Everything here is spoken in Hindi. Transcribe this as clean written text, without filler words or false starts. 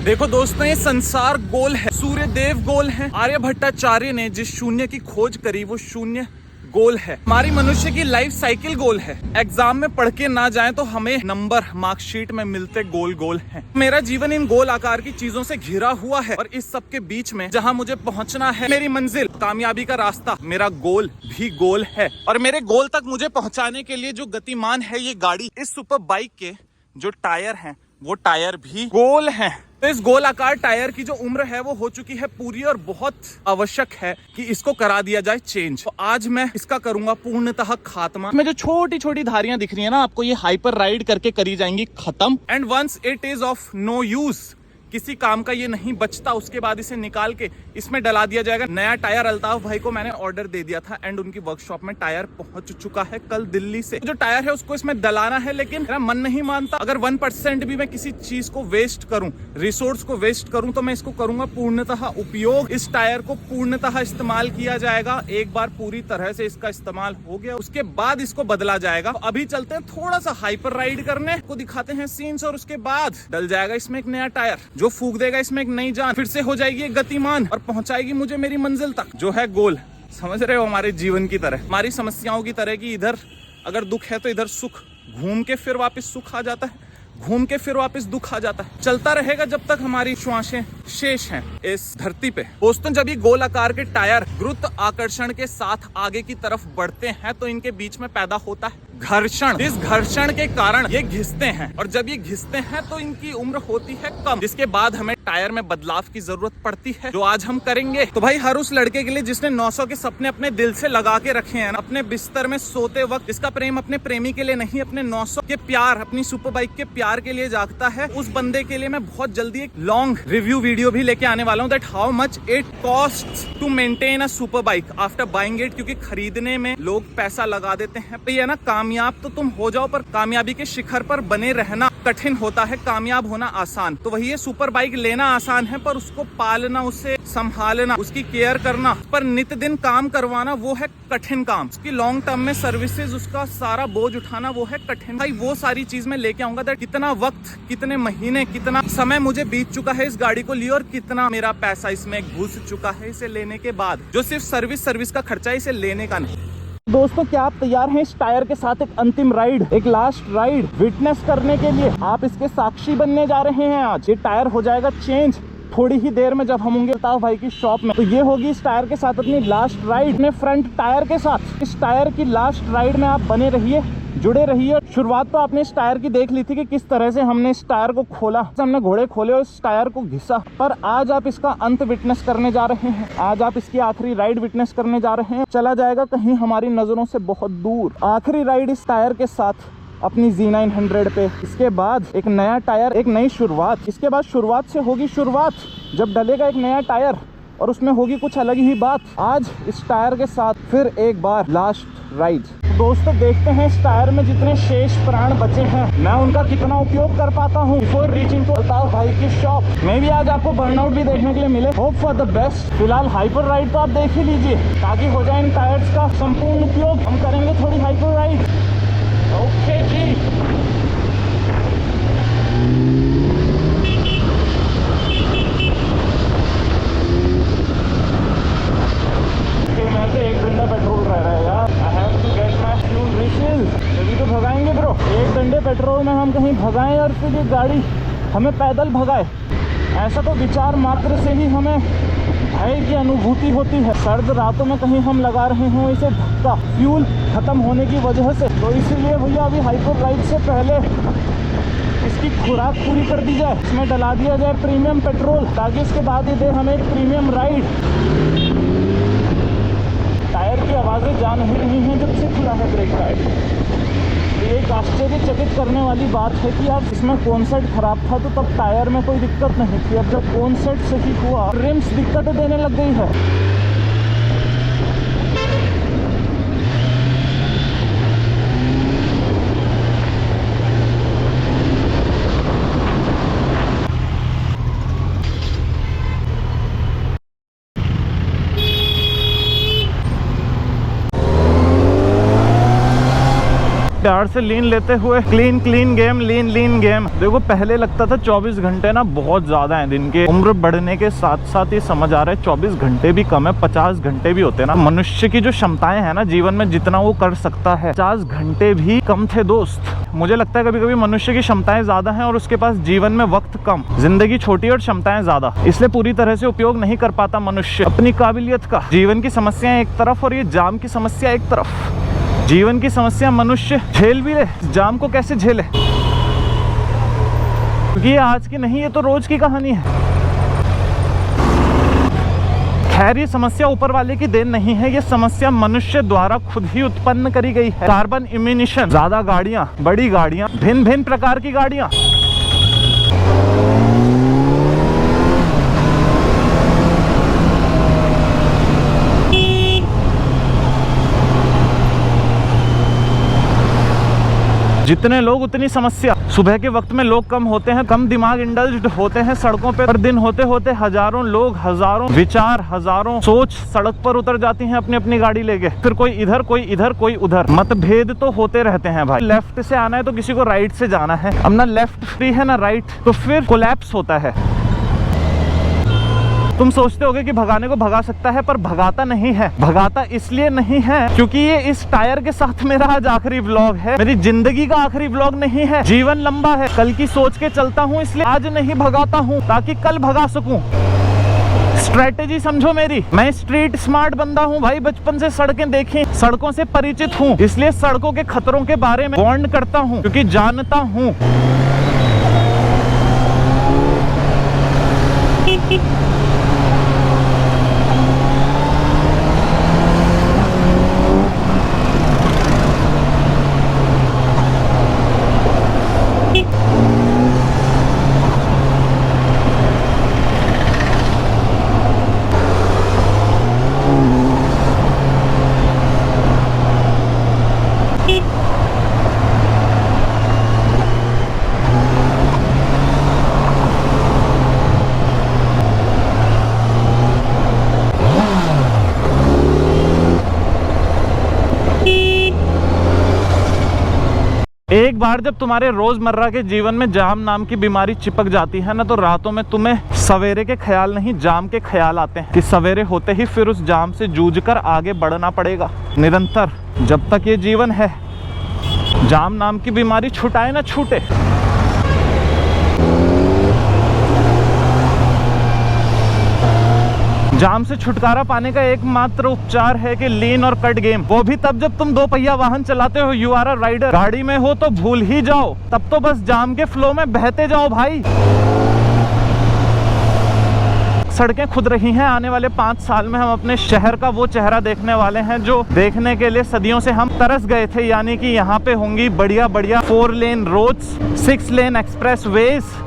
देखो दोस्तों, ये संसार गोल है, सूर्य देव गोल है। आर्यभट्टाचार्य ने जिस शून्य की खोज करी वो शून्य गोल है। हमारी मनुष्य की लाइफ साइकिल गोल है। एग्जाम में पढ़ के ना जाए तो हमें नंबर मार्कशीट में मिलते गोल गोल हैं। मेरा जीवन इन गोल आकार की चीजों से घिरा हुआ है और इस सब के बीच में जहां मुझे पहुंचना है, मेरी मंजिल, कामयाबी का रास्ता, मेरा गोल भी गोल है। और मेरे गोल तक मुझे पहुंचाने के लिए जो गतिमान है ये गाड़ी, इस सुपर बाइक के जो टायर हैं वो टायर भी गोल हैं। तो इस गोल आकार टायर की जो उम्र है वो हो चुकी है पूरी और बहुत आवश्यक है कि इसको करा दिया जाए चेंज। तो आज मैं इसका करूंगा पूर्णतः खात्मा। में जो छोटी छोटी धारियां दिख रही है ना आपको, ये हाइपर राइड करके करी जाएंगी खत्म। And once it is of no use, किसी काम का ये नहीं बचता, उसके बाद इसे निकाल के इसमें डला दिया जाएगा नया टायर। अल्ताफ भाई को मैंने ऑर्डर दे दिया था एंड उनकी वर्कशॉप में टायर पहुंच चुका है कल दिल्ली से। जो टायर है उसको इसमें डलाना है, लेकिन मेरा मन नहीं मानता। अगर 1% भी मैं किसी चीज को वेस्ट करूं, रिसोर्स को वेस्ट करूं, तो मैं इसको करूंगा पूर्णतः उपयोग। इस टायर को पूर्णतः इस्तेमाल किया जाएगा। एक बार पूरी तरह से इसका इस्तेमाल हो गया उसके बाद इसको बदला जाएगा। तो अभी चलते हैं थोड़ा सा हाइपर राइड करने को, दिखाते हैं सीन्स, और उसके बाद डल जाएगा इसमें एक नया टायर जो फूक देगा इसमें एक नई जान। फिर से हो जाएगी एक गतिमान और पहुंचाएगी मुझे मेरी मंजिल तक, जो है गोल। समझ रहे हो, हमारे जीवन की तरह, हमारी समस्याओं की तरह की इधर अगर दुख है तो इधर सुख, घूम के फिर वापस सुख आ जाता है, घूम के फिर वापस दुख आ जाता है। चलता रहेगा जब तक हमारी श्वासें शेष हैं इस धरती पे। दोस्तों, जब ये गोल आकार के टायर गुरुत्व आकर्षण के साथ आगे की तरफ बढ़ते हैं तो इनके बीच में पैदा होता है घर्षण। इस घर्षण के कारण ये घिसते हैं और जब ये घिसते हैं तो इनकी उम्र होती है कम, जिसके बाद हमें टायर में बदलाव की जरूरत पड़ती है, जो आज हम करेंगे। तो भाई, हर उस लड़के के लिए जिसने 900 के सपने अपने दिल से लगा के रखे हैं, अपने बिस्तर में सोते वक्त जिसका प्रेम अपने प्रेमी के लिए नहीं, अपने 900 के प्यार, अपनी सुपर बाइक के प्यार के लिए जागता है, उस बंदे के लिए मैं बहुत जल्दी एक लॉन्ग रिव्यू वीडियो भी लेके आने वाला हूँ, that how much it costs to maintain a super bike after buying it. क्योंकि खरीदने में लोग पैसा लगा देते हैं। तो ये ना, कामयाब तो तुम हो जाओ पर कामयाबी के शिखर पर बने रहना कठिन होता है, कामयाब होना आसान। तो वही, ये सुपर बाइक लेना आसान है पर उसको पालना, उसे संभालना, उसकी केयर करना, पर नित्य दिन काम करवाना वो है कठिन काम। उसकी लॉन्ग टर्म में सर्विसेज, उसका सारा बोझ उठाना वो है कठिन। भाई, वो सारी चीज मैं लेके आऊंगा। दैट कितना वक्त, कितने महीने, कितना समय मुझे बीत चुका है इस गाड़ी को लिए और कितना मेरा पैसा इसमें घुस चुका है इसे लेने के बाद, जो सिर्फ सर्विस का खर्चा है, इसे लेने का नहीं। दोस्तों, क्या आप तैयार हैं इस टायर के साथ एक अंतिम राइड, एक लास्ट राइड विटनेस करने के लिए? आप इसके साक्षी बनने जा रहे हैं आज। ये टायर हो जाएगा चेंज थोड़ी ही देर में जब हम होंगे अल्ताफ भाई की शॉप में। तो ये होगी इस टायर के साथ अपनी लास्ट राइड में, फ्रंट टायर के साथ। इस टायर की लास्ट राइड में आप बने रहिए, जुड़े रहिए। शुरुआत तो आपने इस टायर की देख ली थी कि किस तरह से हमने इस टायर को खोला, हमने घोड़े खोले और इस टायर को घिसा। पर आज आप इसका अंत विटनेस करने जा रहे हैं। आज आप इसकी आखिरी राइड विटनेस करने जा रहे हैं। चला जाएगा कहीं हमारी नजरों से बहुत दूर। आखिरी राइड इस टायर के साथ अपनी Z900 पे। इसके बाद एक नया टायर, एक नई शुरुआत। इसके बाद शुरुआत से होगी शुरुआत, जब डलेगा एक नया टायर और उसमें होगी कुछ अलग ही बात। आज इस टायर के साथ फिर एक बार लास्ट राइड। दोस्तों, देखते हैं इस टायर में जितने शेष प्राण बचे हैं मैं उनका कितना उपयोग कर पाता हूँ बिफोर रीचिंग टू अल्ताफ भाई की शॉप। मैं भी आज आपको बर्नआउट भी देखने के लिए मिले। Hope for the best. फिलहाल हाइपर राइड तो आप देख ही लीजिए, ताकि हो जाए इन टायर्स का संपूर्ण उपयोग। हम करेंगे थोड़ी हाइपर राइड। ओके जी। मैं तो 1 घंटा पेट्रोल रह रहा है यार। I have to get my fuel refill. तभी तो भगाएंगे ब्रो। 1 घंटे पेट्रोल में हम कहीं भगाएं और फिर ये गाड़ी हमें पैदल भगाए, ऐसा तो विचार मात्र से ही हमें भय की अनुभूति होती है। सर्द रातों में कहीं हम लगा रहे हों इसे धक्का, फ्यूल खत्म होने की वजह से। तो इसीलिए भैया अभी हाइपर राइड से पहले इसकी खुराक पूरी कर दी जाए, इसमें डला दिया जाए प्रीमियम पेट्रोल, ताकि इसके बाद ये दे हमें एक प्रीमियम राइड। टायर की आवाज़ें जा नहीं रही हैं जब से खुला है ब्रेक पैड। एक आश्चर्यचकित करने वाली बात है कि यार, इसमें कौन सेट खराब था तो तब टायर में कोई दिक्कत नहीं थी। अब जब कौन सेट सही हुआ, रिम्स दिक्कतें देने लग गई है। प्यार से लीन लेते हुए क्लीन गेम, लीन गेम। देखो पहले लगता था 24 घंटे ना बहुत ज्यादा है दिन के, उम्र बढ़ने के साथ साथ ये समझ आ रहा है 24 घंटे भी कम है, 50 घंटे भी होते हैं ना। मनुष्य की जो क्षमताएं है ना जीवन में, जितना वो कर सकता है 50 घंटे भी कम थे दोस्त। मुझे लगता है कभी कभी मनुष्य की क्षमताएं ज्यादा हैं और उसके पास जीवन में वक्त कम, जिंदगी छोटी और क्षमताएं ज्यादा, इसलिए पूरी तरह से उपयोग नहीं कर पाता मनुष्य अपनी काबिलियत का। जीवन की समस्याएं एक तरफ और ये जाम की समस्या एक तरफ। जीवन की समस्या मनुष्य झेल भी ले, जाम को कैसे झेले, क्योंकि ये आज की नहीं, ये तो रोज की कहानी है। खैर ये समस्या ऊपर वाले की देन नहीं है, ये समस्या मनुष्य द्वारा खुद ही उत्पन्न करी गई है। कार्बन इमिशन, ज्यादा गाड़ियां, बड़ी गाड़ियां, भिन्न भिन्न प्रकार की गाड़ियां। जितने लोग उतनी समस्या। सुबह के वक्त में लोग कम होते हैं, कम दिमाग इंडल्ज्ड होते हैं सड़कों पे, पर दिन होते होते हजारों लोग, हजारों विचार, हजारों सोच सड़क पर उतर जाती हैं अपनी अपनी गाड़ी लेके। फिर कोई इधर, कोई इधर, कोई उधर। मतभेद तो होते रहते हैं भाई। लेफ्ट से आना है तो किसी को राइट से जाना है, अब ना लेफ्ट फ्री है ना राइट, तो फिर कोलैप्स होता है। तुम सोचते होगे कि भगाने को भगा सकता है, पर भगाता नहीं है। भगाता इसलिए नहीं है क्योंकि ये इस टायर के साथ मेरा आज आखिरी व्लॉग है, मेरी जिंदगी का आखिरी व्लॉग नहीं है। जीवन लंबा है, कल की सोच के चलता हूँ, इसलिए आज नहीं भगाता हूँ ताकि कल भगा सकूं। स्ट्रेटेजी समझो मेरी। मैं स्ट्रीट स्मार्ट बंदा हूँ भाई, बचपन से सड़कें देखी, सड़कों से परिचित हूँ, इसलिए सड़कों के खतरों के बारे में वार्न करता हूँ, क्योंकि जानता हूँ। एक बार जब तुम्हारे रोजमर्रा के जीवन में जाम नाम की बीमारी चिपक जाती है ना, तो रातों में तुम्हें सवेरे के ख्याल नहीं, जाम के ख्याल आते हैं कि सवेरे होते ही फिर उस जाम से जूझकर आगे बढ़ना पड़ेगा निरंतर। जब तक ये जीवन है, जाम नाम की बीमारी छुटाए ना छूटे। जाम से छुटकारा पाने का एकमात्र उपचार है कि लीन और कट गेम, वो भी तब जब तुम 2 पहिया वाहन चलाते हो। You are a rider. गाड़ी में हो तो भूल ही जाओ, तब तो बस जाम के फ्लो में बहते जाओ भाई। सड़कें खुद रही हैं। आने वाले 5 साल में हम अपने शहर का वो चेहरा देखने वाले हैं जो देखने के लिए सदियों से हम तरस गए थे, यानी कि यहाँ पे होंगी बढ़िया बढ़िया 4 लेन रोड्स, 6 लेन एक्सप्रेस वेज,